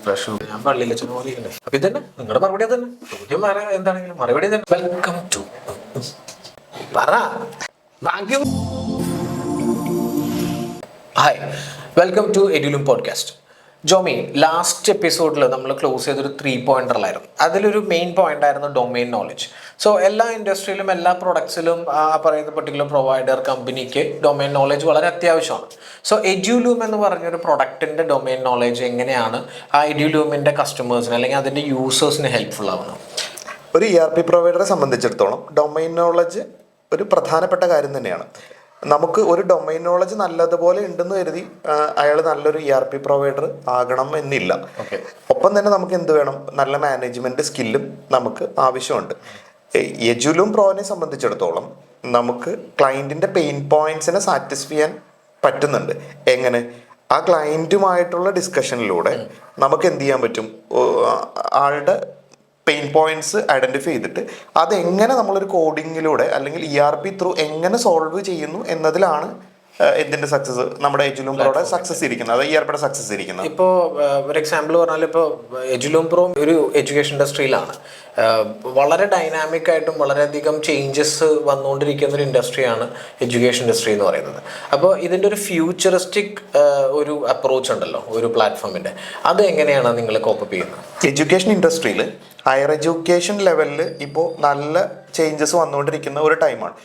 Fresh ഞാൻ പള്ളിയിലെ ചോദിക്കണ്ടേ അപ്പൊ ഇതന്നെ നിങ്ങളുടെ മറുപടി തന്നെ ചോദ്യം വേറെ എന്താണെങ്കിലും മറുപടി തന്നെ വെൽക്കം ടു പറ ഹായ് വെൽക്കം ടു എഡ്യൂലും പോഡ്കാസ്റ്റ്. ജോമി, ലാസ്റ്റ് എപ്പിസോഡിൽ നമ്മൾ ക്ലോസ് ചെയ്തൊരു 3 പോയിന്ററിലായിരുന്നു. അതിലൊരു മെയിൻ പോയിന്റ് ആയിരുന്നു ഡൊമെയിൻ നോളജ്. സോ എല്ലാ ഇൻഡസ്ട്രിയിലും എല്ലാ പ്രൊഡക്ട്സിലും ആ പറയുന്ന പെർട്ടിക്കുലർ പ്രൊവൈഡർ കമ്പനിക്ക് ഡൊമെയിൻ നോളജ് വളരെ അത്യാവശ്യമാണ്. സോ എഡ്യൂലൂം എന്ന് പറഞ്ഞൊരു പ്രൊഡക്റ്റിൻ്റെ ഡൊമെയിൻ നോളജ് എങ്ങനെയാണ് ആ എഡ്യൂലൂമിൻ്റെ കസ്റ്റമേഴ്സിന് അല്ലെങ്കിൽ അതിൻ്റെ യൂസേഴ്സിന് ഹെൽപ്ഫുൾ ആവുന്നത്? ഒരു ERP പ്രൊവൈഡറെ സംബന്ധിച്ചിടത്തോളം ഡൊമെയിൻ നോളജ് ഒരു പ്രധാനപ്പെട്ട കാര്യം തന്നെയാണ്. നമുക്ക് ഒരു ഡൊമെയിൻ നോളജ് നല്ലതുപോലെ ഉണ്ടെന്ന് കരുതി അയാൾ നല്ലൊരു ERP പ്രൊവൈഡർ ആകണം എന്നില്ല. ഒപ്പം തന്നെ നമുക്ക് എന്ത് വേണം, നല്ല മാനേജ്മെന്റ് സ്കില്ലും നമുക്ക് ആവശ്യമുണ്ട്. എഡ്യൂലൂം പ്രോനെ സംബന്ധിച്ചിടത്തോളം നമുക്ക് ക്ലയന്റിന്റെ പെയിൻ പോയിന്റ്സിനെ സാറ്റിസ്ഫൈ ചെയ്യാൻ പറ്റുന്നുണ്ട്. എങ്ങനെ? ആ ക്ലയന്റുമായിട്ടുള്ള ഡിസ്കഷനിലൂടെ നമുക്ക് എന്ത് ചെയ്യാൻ പറ്റും, ആളുടെ പെയിൻ പോയിന്റ്സ് ഐഡന്റിഫൈ ചെയ്തിട്ട് അതെങ്ങനെ നമ്മളൊരു കോഡിങ്ങിലൂടെ അല്ലെങ്കിൽ ERP ത്രൂ എങ്ങനെ സോൾവ് ചെയ്യുന്നു എന്നതിലാണ് എന്തിന്റെ സക്സസ്, നമ്മുടെ എഡ്യൂലൂം പ്രോയുടെ സക്സസ് ഇരിക്കുന്നത്, അത് ERPയുടെ സക്സസ് ഇരിക്കുന്നത്. ഇപ്പോൾ ഒരു എക്സാമ്പിൾ പറഞ്ഞാൽ ഇപ്പോൾ എഡ്യൂലൂം പ്രോ ഒരു എഡ്യൂക്കേഷൻ ഇൻഡസ്ട്രിയിലാണ്. വളരെ ഡൈനാമിക് ആയിട്ടും വളരെയധികം ചേഞ്ചസ് വന്നുകൊണ്ടിരിക്കുന്ന ഒരു ഇൻഡസ്ട്രിയാണ് എഡ്യൂക്കേഷൻ ഇൻഡസ്ട്രി എന്ന് പറയുന്നത്. അപ്പോൾ ഇതിൻ്റെ ഒരു ഫ്യൂച്ചറിസ്റ്റിക് ഒരു അപ്രോച്ച് ഉണ്ടല്ലോ ഒരു പ്ലാറ്റ്ഫോമിൻ്റെ, അത് എങ്ങനെയാണ് നിങ്ങൾ കോപ്പപ്പ് ചെയ്യുന്നത്? എഡ്യൂക്കേഷൻ ഇൻഡസ്ട്രിയിൽ ഹയർ എഡ്യൂക്കേഷൻ ലെവലിൽ ഇപ്പോൾ നല്ല ചേഞ്ചസ് വന്നുകൊണ്ടിരിക്കുന്ന ഒരു ടൈമാണ്.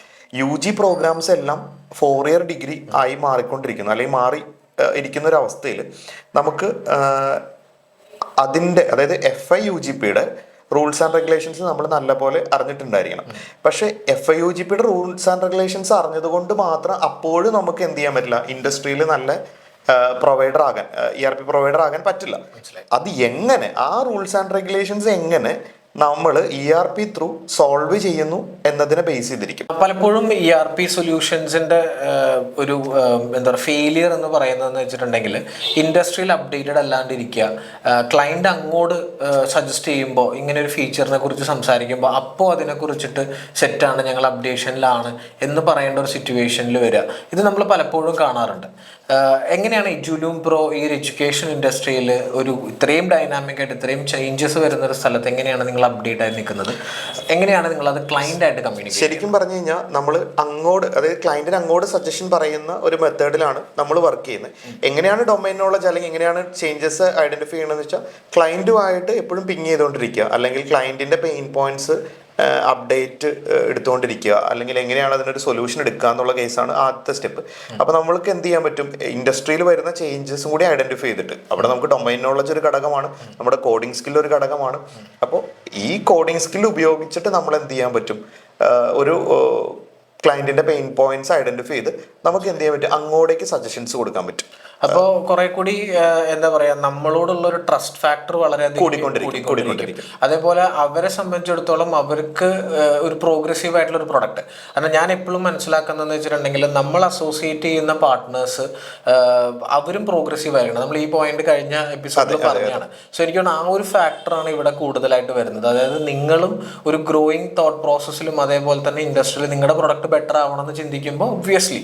UG പ്രോഗ്രാംസ് എല്ലാം 4 ഇയർ ഡിഗ്രി ആയി മാറിക്കൊണ്ടിരിക്കുന്നു, അല്ലെങ്കിൽ മാറി ഇരിക്കുന്ന ഒരു അവസ്ഥയിൽ നമുക്ക് അതിൻ്റെ അതായത് FIUGPയുടെ റൂൾസ് ആൻഡ് റെഗുലേഷൻസ് നമ്മൾ നല്ലപോലെ അറിഞ്ഞിട്ടുണ്ടായിരിക്കണം. പക്ഷേ FIUGPയുടെ റൂൾസ് ആൻഡ് റെഗുലേഷൻസ് അറിഞ്ഞതുകൊണ്ട് മാത്രം അപ്പോഴും നമുക്ക് എന്ത് ചെയ്യാൻ പറ്റില്ല, ഇൻഡസ്ട്രിയിൽ നല്ല പ്രൊവൈഡർ ആകാൻ, ERP പ്രൊവൈഡർ ആകാൻ പറ്റില്ല. അത് എങ്ങനെ, ആ റൂൾസ് ആൻഡ് റെഗുലേഷൻസ് എങ്ങനെ നമ്മൾ ERP ത്രൂ സോൾവ് ചെയ്യുന്നു എന്നതിനെ ബേസ് ചെയ്തിരിക്കും. പലപ്പോഴും ERP സൊല്യൂഷൻസിന്റെ ഒരു എന്താ പറയുക ഫെയിലിയർ എന്ന് പറയുന്നതെന്ന് വെച്ചിട്ടുണ്ടെങ്കിൽ ഇൻഡസ്ട്രിയിൽ അപ്ഡേറ്റഡ് അല്ലാണ്ടിരിക്കുക. ക്ലയൻറ്റ് അങ്ങോട്ട് സജസ്റ്റ് ചെയ്യുമ്പോൾ ഇങ്ങനെ ഒരു ഫീച്ചറിനെ കുറിച്ച് സംസാരിക്കുമ്പോൾ അപ്പോൾ അതിനെക്കുറിച്ചിട്ട് സെറ്റാണ്, ഞങ്ങൾ അപ്ഡേഷനിലാണ് എന്ന് പറയേണ്ട ഒരു സിറ്റുവേഷനിൽ വരിക. ഇത് നമ്മൾ പലപ്പോഴും കാണാറുണ്ട്. എങ്ങനെയാണ് എഡ്യൂലൂം പ്രോ ഈ ഒരു എഡ്യൂക്കേഷൻ ഇൻഡസ്ട്രിയിൽ ഒരു ഇത്രയും ഡൈനാമിക് ആയിട്ട് ഇത്രയും ചേഞ്ചസ് വരുന്ന ഒരു സ്ഥലത്ത് എങ്ങനെയാണ് നിങ്ങൾ അപ്ഡേറ്റ് ആയി നിൽക്കുന്നത്? എങ്ങനെയാണ് നിങ്ങൾ അത് ക്ലയന്റ് ആയിട്ട് കമ്മ്യൂണിക്കേറ്റ്? ശരിക്കും പറഞ്ഞു കഴിഞ്ഞാൽ നമ്മൾ അങ്ങോട്ട്, അതായത് ക്ലയന്റിന് അങ്ങോട്ട് സജഷൻ പറയുന്ന ഒരു മെത്തേഡിലാണ് നമ്മൾ വർക്ക് ചെയ്യുന്നത്. എങ്ങനെയാണ് ഡൊമൈൻ നോളജ് അല്ലെങ്കിൽ എങ്ങനെയാണ് ചേഞ്ചസ് ഐഡന്റിഫൈ ചെയ്യണമെന്ന് വെച്ചാൽ ക്ലയന്റുമായിട്ട് എപ്പോഴും പിങ് ചെയ്തുകൊണ്ടിരിക്കുക, അല്ലെങ്കിൽ ക്ലയന്റിന്റെ പെയിൻ പോയിന്റ്സ് അപ്ഡേറ്റ് എടുത്തുകൊണ്ടിരിക്കുക, അല്ലെങ്കിൽ എങ്ങനെയാണ് അതിനൊരു സൊല്യൂഷൻ എടുക്കുക എന്നുള്ള കേസാണ് ആദ്യത്തെ സ്റ്റെപ്പ്. അപ്പോൾ നമ്മൾക്ക് എന്ത് ചെയ്യാൻ പറ്റും, ഇൻഡസ്ട്രിയിൽ വരുന്ന ചേഞ്ചസും കൂടി ഐഡന്റിഫൈ ചെയ്തിട്ട് അവിടെ നമുക്ക് ഡൊമൈൻ നോളജ് ഒരു ഘടകമാണ്, നമ്മുടെ കോഡിംഗ് സ്കിൽ ഒരു ഘടകമാണ്. അപ്പോൾ ഈ കോഡിംഗ് സ്കിൽ ഉപയോഗിച്ചിട്ട് നമ്മൾ എന്ത് ചെയ്യാൻ പറ്റും, ഒരു ക്ലയന്റിന്റെ പെയിൻ പോയിന്റ്സ് ഐഡന്റിഫൈ ചെയ്ത് നമുക്ക് എന്ത് ചെയ്യാൻ പറ്റും, അങ്ങോട്ടേക്ക് സജഷൻസ് കൊടുക്കാൻ പറ്റും. അപ്പോൾ കുറെ കൂടി എന്താ പറയാ, നമ്മളോടുള്ള ഒരു ട്രസ്റ്റ് ഫാക്ടർ വളരെയധികം കൂടിക്കൊണ്ടിരിക്കും. അതേപോലെ അവരെ സംബന്ധിച്ചിടത്തോളം അവർക്ക് ഒരു പ്രോഗ്രസീവ് ആയിട്ടുള്ള ഒരു പ്രൊഡക്റ്റ്. കാരണം ഞാൻ എപ്പോഴും മനസ്സിലാക്കുന്നതെന്ന് വെച്ചിട്ടുണ്ടെങ്കിൽ നമ്മൾ അസോസിയേറ്റ് ചെയ്യുന്ന പാർട്ട്നേഴ്സ് അവരും പ്രോഗ്രസീവ് ആയിരിക്കണം. നമ്മൾ ഈ പോയിന്റ് കഴിഞ്ഞ എപ്പിസോഡിൽ പറഞ്ഞാണ്. സോ എനിക്ക് തോന്നുന്നു ആ ഒരു ഫാക്ടറാണ് ഇവിടെ കൂടുതലായിട്ട് വരുന്നത്. അതായത് നിങ്ങളും ഒരു ഗ്രോയിങ് തോട്ട് പ്രോസസ്സിലും അതേപോലെ തന്നെ ഇൻഡസ്ട്രിയിൽ നിങ്ങളുടെ പ്രൊഡക്റ്റ് ബെറ്റർ ആവണമെന്ന് ചിന്തിക്കുമ്പോൾ ഒബ്വിയസ്ലി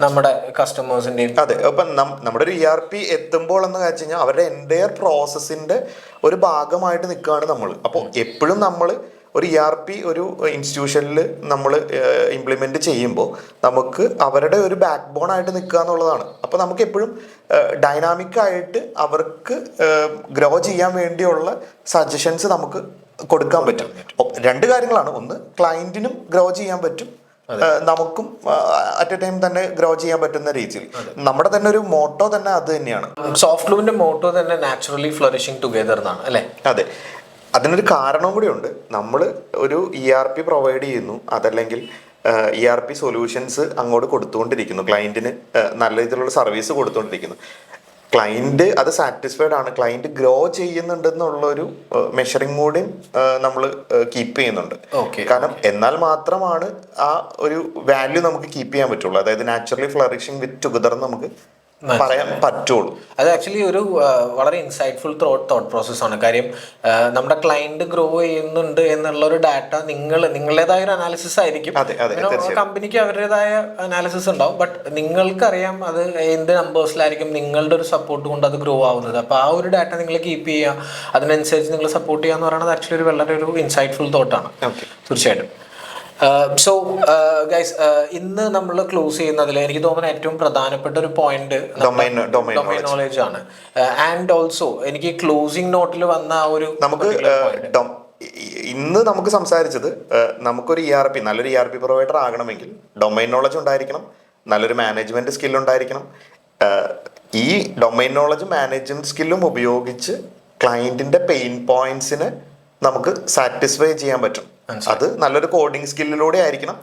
നമ്മുടെ കസ്റ്റമേഴ്സിൻ്റെയും. അതെ, അപ്പം നമ്മുടെ ഒരു ERP എത്തുമ്പോൾ എന്ന് വെച്ച് കഴിഞ്ഞാൽ അവരുടെ എൻ്റയർ പ്രോസസ്സിൻ്റെ ഒരു ഭാഗമായിട്ട് നിൽക്കുകയാണ് നമ്മൾ. അപ്പോൾ എപ്പോഴും നമ്മൾ ഒരു ERP ഒരു ഇൻസ്റ്റിറ്റ്യൂഷനിൽ നമ്മൾ ഇംപ്ലിമെൻറ്റ് ചെയ്യുമ്പോൾ നമുക്ക് അവരുടെ ഒരു ബാക്ക് ബോൺ ആയിട്ട് നിൽക്കുക എന്നുള്ളതാണ്. അപ്പോൾ നമുക്ക് എപ്പോഴും ഡൈനാമിക്കായിട്ട് അവർക്ക് ഗ്രോ ചെയ്യാൻ വേണ്ടിയുള്ള സജഷൻസ് നമുക്ക് കൊടുക്കാൻ പറ്റും. 2 കാര്യങ്ങളാണ്. ഒന്ന്, ക്ലയൻറ്റിനും ഗ്രോ ചെയ്യാൻ പറ്റും, നമുക്കും അറ്റ് എ ടൈം തന്നെ ഗ്രോ ചെയ്യാൻ പറ്റുന്ന രീതിയിൽ. നമ്മുടെ തന്നെ ഒരു മോട്ടോ തന്നെ അത് തന്നെയാണ്. സോഫ്റ്റ്ലൂമിന്റെ മോട്ടോ തന്നെ നാച്ചുറലി ഫ്ലറിഷിംഗ് ടുഗദർ എന്നാണ് അല്ലേ? അതെ, അതിനൊരു കാരണം കൂടിയുണ്ട്. നമ്മൾ ഒരു ERP പ്രൊവൈഡ് ചെയ്യുന്നു, അതല്ലെങ്കിൽ ERP സൊല്യൂഷൻസ് അങ്ങോട്ട് കൊടുത്തുകൊണ്ടിരിക്കുന്നു, ക്ലയന്റിന് നല്ല രീതിയിലുള്ള സർവീസ് കൊടുത്തുകൊണ്ടിരിക്കുന്നു. ക്ലയന്റ് അത് സാറ്റിസ്ഫൈഡ് ആണ്, ക്ലയന്റ് ഗ്രോ ചെയ്യുന്നുണ്ടെന്നുള്ളൊരു മെഷറിംഗ് കൂടിയും നമ്മൾ കീപ്പ് ചെയ്യുന്നുണ്ട്. കാരണം എന്നാൽ മാത്രമാണ് ആ ഒരു വാല്യൂ നമുക്ക് കീപ്പ് ചെയ്യാൻ പറ്റുള്ളൂ. അതായത് നാച്ചുറലി ഫ്ലറിഷിംഗ് വിത്ത് ടുഗദർ നമുക്ക് പറയാൻ പറ്റുള്ളൂ. അത് ആക്ച്വലി ഒരു വളരെ ഇൻസൈറ്റ്ഫുൾ തോട്ട് പ്രോസസ്സാണ്. കാര്യം നമ്മുടെ ക്ലയന്റ് ഗ്രോ ചെയ്യുന്നുണ്ട് എന്നുള്ള ഒരു ഡാറ്റ നിങ്ങളുടേതായ ഒരു അനാലിസിസ് ആയിരിക്കും. കമ്പനിക്ക് അവരുടേതായ അനാലിസിസ് ഉണ്ടാവും. ബട്ട് നിങ്ങൾക്കറിയാം അത് എന്ത് നമ്പേഴ്സിലായിരിക്കും നിങ്ങളുടെ ഒരു സപ്പോർട്ട് കൊണ്ട് അത് ഗ്രോ ആവുന്നത്. അപ്പോൾ ആ ഒരു ഡാറ്റ നിങ്ങൾ കീപ്പ് ചെയ്യുക, അതിനനുസരിച്ച് നിങ്ങൾ സപ്പോർട്ട് ചെയ്യുക എന്ന് പറയുന്നത് ആക്ച്വലി ഒരു വളരെ ഒരു ഇൻസൈറ്റ്ഫുൾ തോട്ടാണ്. തീർച്ചയായിട്ടും. സോ ഗൈസ്, ഇന്ന് നമ്മൾ ക്ലോസ് ചെയ്യുന്നതിൽ എനിക്ക് തോന്നുന്ന ഏറ്റവും പ്രധാനപ്പെട്ട ഒരു പോയിന്റ് ഡൊമൈൻ നോളേജ് ആണ്. ആൻഡ് ഓൾസോ എനിക്ക് ക്ലോസിംഗ് നോട്ടിൽ വന്ന ആ ഒരു ഇന്ന് നമുക്ക് സംസാരിച്ചത്, നമുക്കൊരു നല്ലൊരു ERP പ്രൊവൈഡർ ആകണമെങ്കിൽ ഡൊമൈൻ നോളജ് ഉണ്ടായിരിക്കണം, നല്ലൊരു മാനേജ്മെന്റ് സ്കിൽ ഉണ്ടായിരിക്കണം. ഈ ഡൊമൈൻ നോളജ് മാനേജ്മെന്റ് സ്കില്ലും ഉപയോഗിച്ച് ക്ലയന്റിന്റെ പെയിൻ പോയിന്റ്സിന് നമുക്ക് സാറ്റിസ്ഫൈ ചെയ്യാൻ പറ്റും. അത് നല്ലൊരു കോഡിംഗ് സ്കില്ലിലൂടെ ആയിരിക്കണം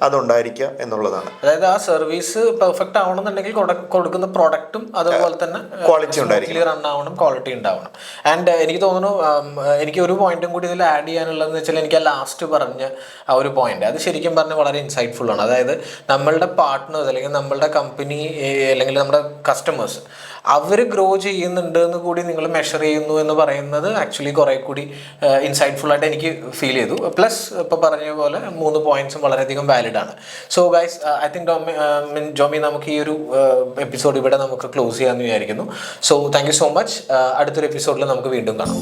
അതുണ്ടായിരിക്കുക എന്നുള്ളതാണ്. അതായത് ആ സർവീസ് പെർഫെക്റ്റ് ആവണമെന്നുണ്ടെങ്കിൽ കൊടുക്കുന്ന പ്രോഡക്റ്റും അതുപോലെ തന്നെ ക്വാളിറ്റി ഉണ്ടായിരിക്കും, റൺ ആവണം, ക്വാളിറ്റി ഉണ്ടാവണം. ആൻഡ് എനിക്ക് തോന്നുന്നു എനിക്ക് ഒരു പോയിന്റും കൂടി ഇതിൽ ആഡ് ചെയ്യാനുള്ളതെന്ന് വെച്ചാൽ എനിക്ക് ആ ലാസ്റ്റ് പറഞ്ഞ ആ ഒരു പോയിന്റ് അത് ശരിക്കും പറഞ്ഞാൽ വളരെ ഇൻസൈറ്റ്ഫുൾ ആണ്. അതായത് നമ്മളുടെ പാർട്ട്നേഴ്സ് അല്ലെങ്കിൽ നമ്മളുടെ കമ്പനി അല്ലെങ്കിൽ നമ്മുടെ കസ്റ്റമേഴ്സ് അവർ ഗ്രോ ചെയ്യുന്നുണ്ട് എന്ന് കൂടി നിങ്ങൾ മെഷർ ചെയ്യുന്നു എന്ന് പറയുന്നത് ആക്ച്വലി കുറെ കൂടി ഇൻസൈറ്റ്ഫുൾ ആയിട്ട് എനിക്ക് ഫീൽ ചെയ്തു. പ്ലസ് ഇപ്പോൾ പറഞ്ഞ പോലെ 3 പോയിന്റ്സും വളരെയധികം വാലിഡ് ആണ്. So guys, I think Jomi നമുക്ക് ഈ ഒരു എപ്പിസോഡ് ഇവിടെ നമുക്ക് ക്ലോസ് ചെയ്യാമെന്ന് വിചാരിക്കുന്നു. So thank you so much. അടുത്തൊരു എപ്പിസോഡിൽ നമുക്ക് വീണ്ടും കാണാം.